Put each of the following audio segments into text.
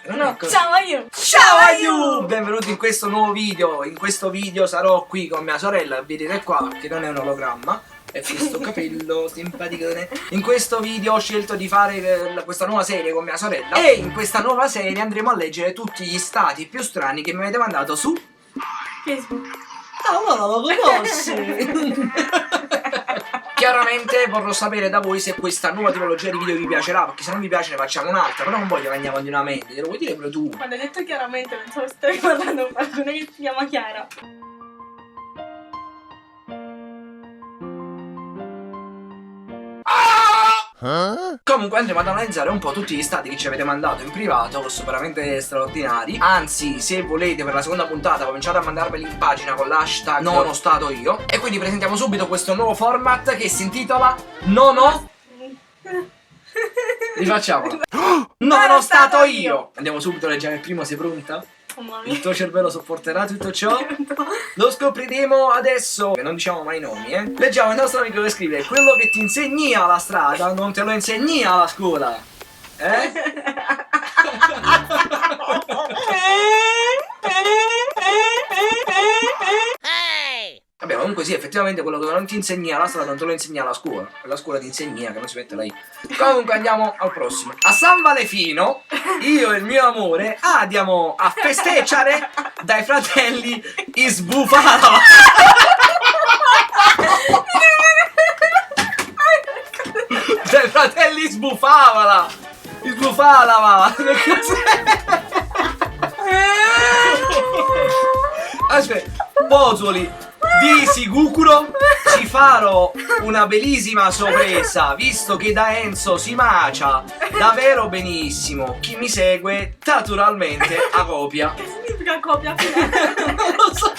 No, ciao Aiu! Ciao Aiu! Benvenuti in questo nuovo video. In questo video sarò qui con mia sorella, vedete qua che non è un ologramma, è questo capello simpaticone. In questo video ho scelto di fare questa nuova serie con mia sorella e in questa nuova serie andremo a leggere tutti gli stati più strani che mi avete mandato su Facebook. Ah, no, lo conosci! Chiaramente vorrò sapere da voi se questa nuova tipologia di video vi piacerà, perché se non vi piace ne facciamo un'altra, però non voglio che andiamo continuamente, te lo vuoi dire pure tu? Quando hai detto chiaramente pensavo stai guardando qualcuno che si chiama Chiara. Comunque andremo ad analizzare un po' tutti gli stati che ci avete mandato in privato, che sono veramente straordinari. Anzi, se volete per la seconda puntata cominciate a mandarveli in pagina con l'hashtag non ho stato io. E quindi presentiamo subito questo nuovo format che si intitola Non ho... Rifacciamolo. Non ho stato io. Andiamo subito a leggere il primo, sei pronta? Il tuo cervello sopporterà tutto ciò? Lo scopriremo adesso. Non diciamo mai i nomi, eh. Leggiamo il nostro amico che scrive: quello che ti insegni alla strada non te lo insegni alla scuola. Eh? Vabbè, comunque sì, effettivamente quello che non ti insegna alla strada non te lo insegna alla scuola. La scuola ti insegna che non si mette lei. Comunque andiamo al prossimo. A San Valefino, io e il mio amore andiamo a festeggiare dai fratelli Isbufala. Dai fratelli Sbufavala. Sbufala. Che cos'è? Aspetta, Pozzuoli di sicuro ci farò una bellissima sorpresa, visto che da Enzo si macia davvero benissimo. Chi mi segue naturalmente a copia. Che significa copia? Non lo so.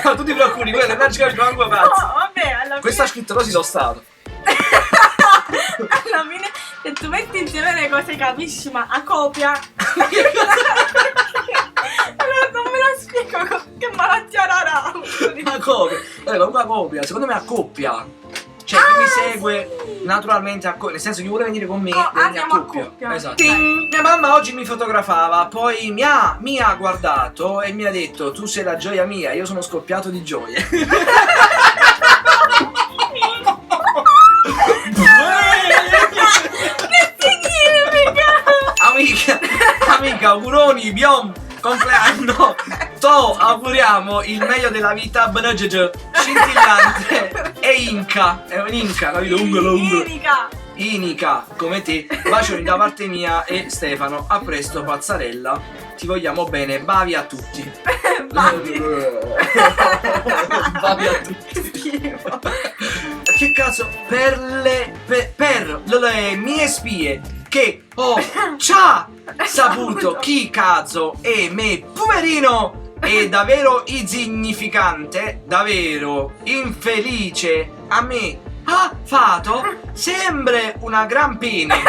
Ma tu ti preoccupi, quello non ci capisco manco pazzo. No, vabbè, alla fine... Questo ha scritto così sono stato. Alla fine, se tu metti insieme le cose capisci, ma a copia... Allora, non me lo spiego, che malattia rara. Una copia. Una copia, secondo me a coppia. Cioè chi mi segue naturalmente a coppia. Nel senso chi vuole venire con me vieni a andiamo a coppia. coppia. Esatto. Mia mamma oggi mi fotografava, poi mi ha guardato e mi ha detto: tu sei la gioia mia, io sono scoppiato di gioia. Amica, auguroni, biom, compleanno. Auguriamo il meglio della vita, scintillante e Inca. È un Inca, capito? Inica, come te. Bacioni da parte mia e Stefano. A presto, pazzarella. Ti vogliamo bene, bavi a tutti. Bavi a tutti. Che cazzo? Per le mie spie che ho già saputo chi cazzo è me, poverino, è davvero insignificante, davvero infelice, a me ha fatto sempre una gran pene.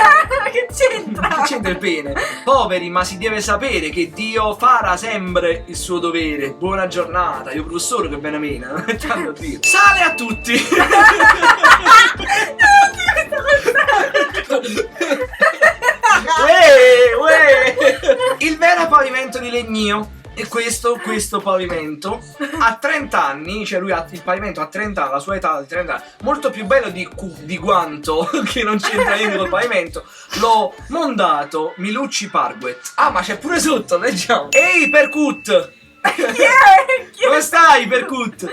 Che c'entra? Che c'entra il pene? Poveri, ma si deve sapere che Dio farà sempre il suo dovere. Buona giornata, io professore che bene mena. Sale a tutti. Il vero pavimento di Legnio. E questo pavimento a 30 anni, cioè lui ha il pavimento a 30 anni, la sua età di 30 anni, molto più bello di quanto, che non c'entra niente col pavimento, l'ho mondato Milucci Parguet. Ah, ma c'è pure sotto, leggiamo. Ehi Percut! Come stai Percut?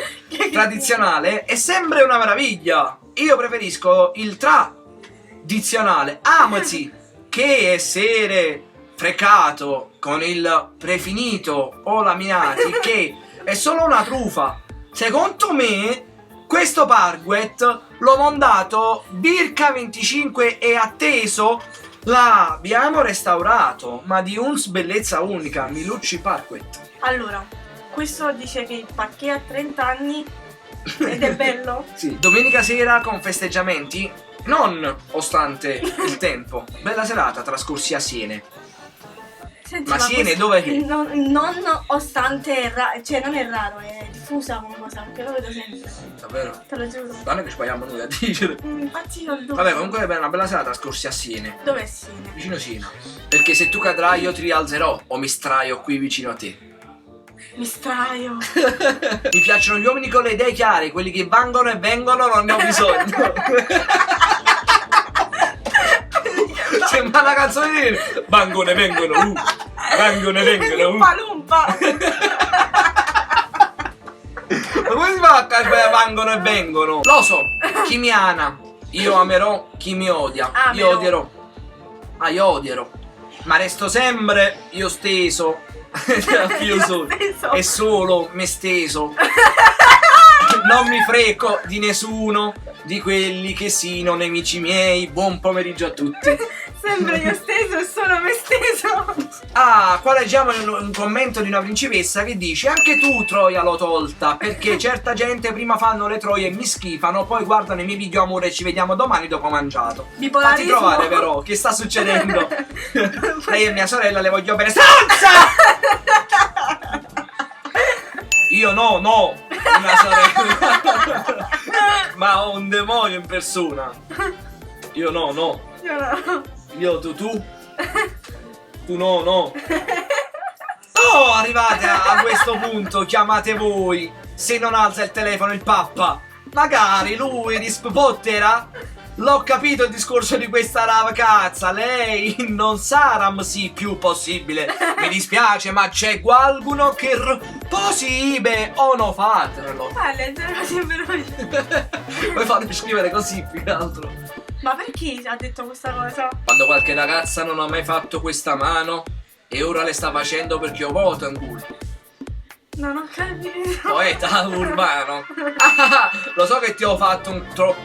Tradizionale è sempre una meraviglia. Io preferisco il tradizionale Amati che essere frecato con il prefinito o laminati, che è solo una truffa. Secondo me questo Parguet l'ho mondato Birca 25 e atteso l'abbiamo restaurato, ma di una bellezza unica. Milucci Parguet. Allora, questo dice che il pacché ha 30 anni ed è bello? Sì. Domenica sera con festeggiamenti non ostante il tempo. Bella serata trascorsi a Siene. Senti, ma Siene dov'è che? Non ostante, cioè non è raro, è diffusa come cosa, perché lo vedo sempre. Davvero? Te lo giuro. Non è che sbagliamo noi a dire. Infatti io il Vabbè, comunque è una bella serata trascorsi a Siene. Dov'è Siene? Vicino Siena. Perché se tu cadrai io ti rialzerò o mi straio qui vicino a te. Mi straio. Mi piacciono gli uomini con le idee chiare, quelli che vangono e vengono, non ne ho bisogno. Sembra una canzone di vangono e vengono, vangono e vengono. Lumpa lumpa. Ma come si fa a capire vangono e vengono? Lo so, chi mi ama, io amerò, chi mi odia, io Amerò. odierò. Ah, io odierò. Ma resto sempre io steso. Io sono. Steso. E solo me steso. Non mi frego di nessuno di quelli che siano nemici miei. Buon pomeriggio a tutti. Sempre io steso e solo me steso. Ah, qua leggiamo un commento di una principessa che dice: anche tu Troia l'ho tolta, perché certa gente prima fanno le troie e mi schifano, poi guardano i miei video amore e ci vediamo domani dopo mangiato. Fatti Bipolarismo. trovare però, che sta succedendo? Lei è mia sorella, le voglio bene. Stronza! Io no, una sorella. Ma ho un demonio in persona. Io no. Io no. Io tu. Tu no. Oh, arrivate a questo punto, chiamate voi. Se non alza il telefono il pappa, magari lui rispotterà. L'ho capito il discorso di questa ragazza. Lei non sarà sì più possibile. Mi dispiace, ma c'è qualcuno che possibile o no fatelo. Leggere così veloce. Voi fate scrivere così più che altro. Ma perché ha detto questa cosa? Quando qualche ragazza non ha mai fatto questa mano e ora le sta facendo perché io voto in culo. Non ho capito. Poeta urbano. Ah, lo so che ti ho fatto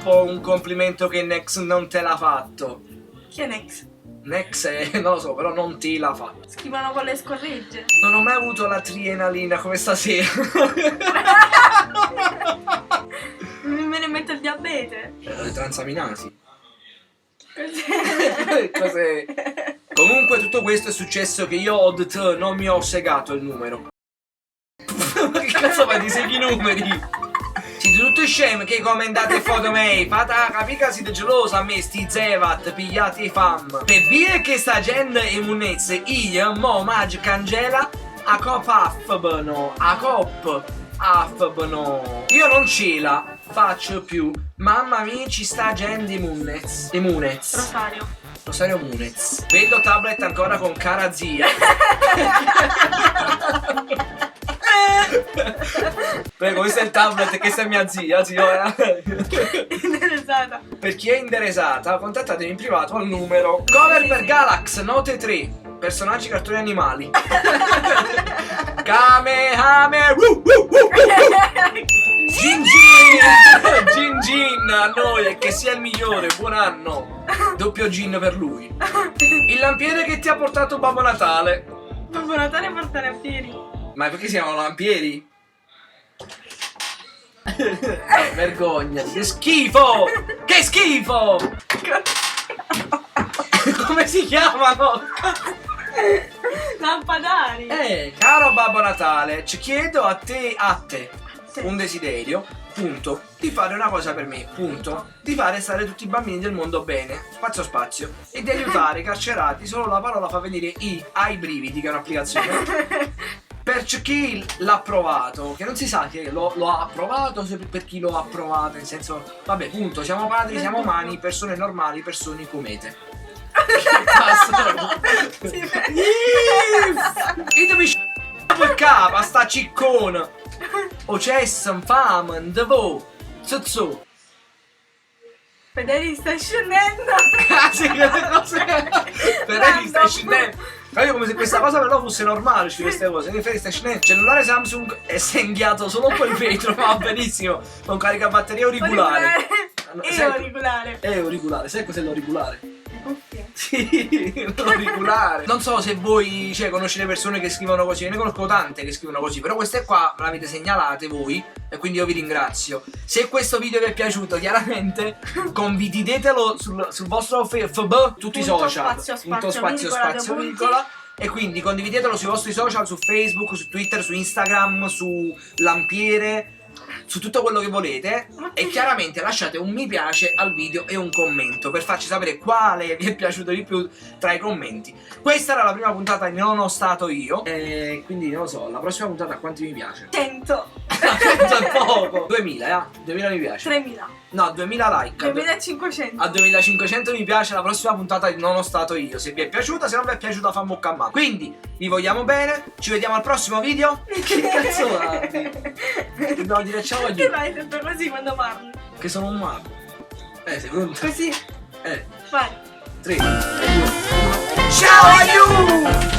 un complimento che Nex non te l'ha fatto. Chi è Nex? Nex non lo so, però non te l'ha fatto. Scrivono con le scorregge. Non ho mai avuto la trienalina come stasera. Mi viene in mente il diabete. Le transaminasi. Cos'è? Cos'è? Comunque tutto questo è successo che io non mi ho segato il numero. Ma che cazzo fai di seghi i numeri? Siete tutti scemi che commentate foto mei. Fate capire che siete gelosi a me sti zevat pigliati i fam. Per via che sta gente è munezze io mo magica angela a cop affabano. A cop affabano. Io non ce la faccio più. Mamma mia ci sta gente immunez. Immunez. Rosario. Rosario Munez. Vedo tablet ancora con cara zia. Prego, questo è il tablet, questa è mia zia, signora. Interessata. Per chi è interessata, contattatemi in privato al numero. Cover per Galax, note 3. Personaggi cartoni animali. Kamehame. Gin a noi e che sia il migliore. Buon anno. Doppio gin per lui. Il lampiere che ti ha portato Babbo Natale. Babbo Natale porta lampieri. Ma perché siamo lampieri? Vergogna, che schifo! Che schifo! Come si chiamano? Lampadari. Caro Babbo Natale, ci chiedo a te un desiderio, punto, di fare una cosa per me, punto, di fare stare tutti i bambini del mondo bene, spazio, e di aiutare i carcerati. Solo la parola fa venire ai brividi, che è un'applicazione. Per chi l'ha approvato, che non si sa che lo ha approvato, per chi lo ha approvato, nel senso, vabbè, punto, siamo padri, siamo umani, persone normali, persone comete. Ditemi per capa, sta ciccona. O cessam, famen, devo, zuzzo. Federico sta scendendo. Ah sì, che cose. Federico sta scendendo. Ma io come se questa cosa per loro fosse normale, queste cose. Che Federico sta scendendo. Cellulare Samsung è senghiato solo un po' il vetro, ma va benissimo. Con caricabatteria auricolare. Auricolare. È auricolare, sai cos'è l'auricolare? Le cuffie. Sì, l'auricolare. Non so se voi, conoscete persone che scrivono così. Io ne conosco tante che scrivono così. Però queste qua me l'avete segnalate voi e quindi io vi ringrazio. Se questo video vi è piaciuto, chiaramente condividetelo sul vostro FB, tutti i social. Spazio, virgola. E quindi condividetelo sui vostri social, su Facebook, su Twitter, su Instagram, su Lampiere. su tutto quello che volete e chiaramente lasciate un mi piace al video e un commento per farci sapere quale vi è piaciuto di più tra i commenti. Questa era la prima puntata di Non ho stato io e quindi non lo so, la prossima puntata a quanti mi piace? 100. È poco. 2000, 2000 mi piace. 3000. No, 2000 like. 2500. A 2500 mi piace la prossima puntata di Non ho stato io. Se vi è piaciuta, se non vi è piaciuta fa bocca a mano. Quindi vi vogliamo bene, ci vediamo al prossimo video. Che cazzo va? Dobbiamo dire ciao agli Che vai sempre così quando parli? che sono un mago. Sei pronto? Così. Eh, Vai. 3, 2, 1. Ciao agli!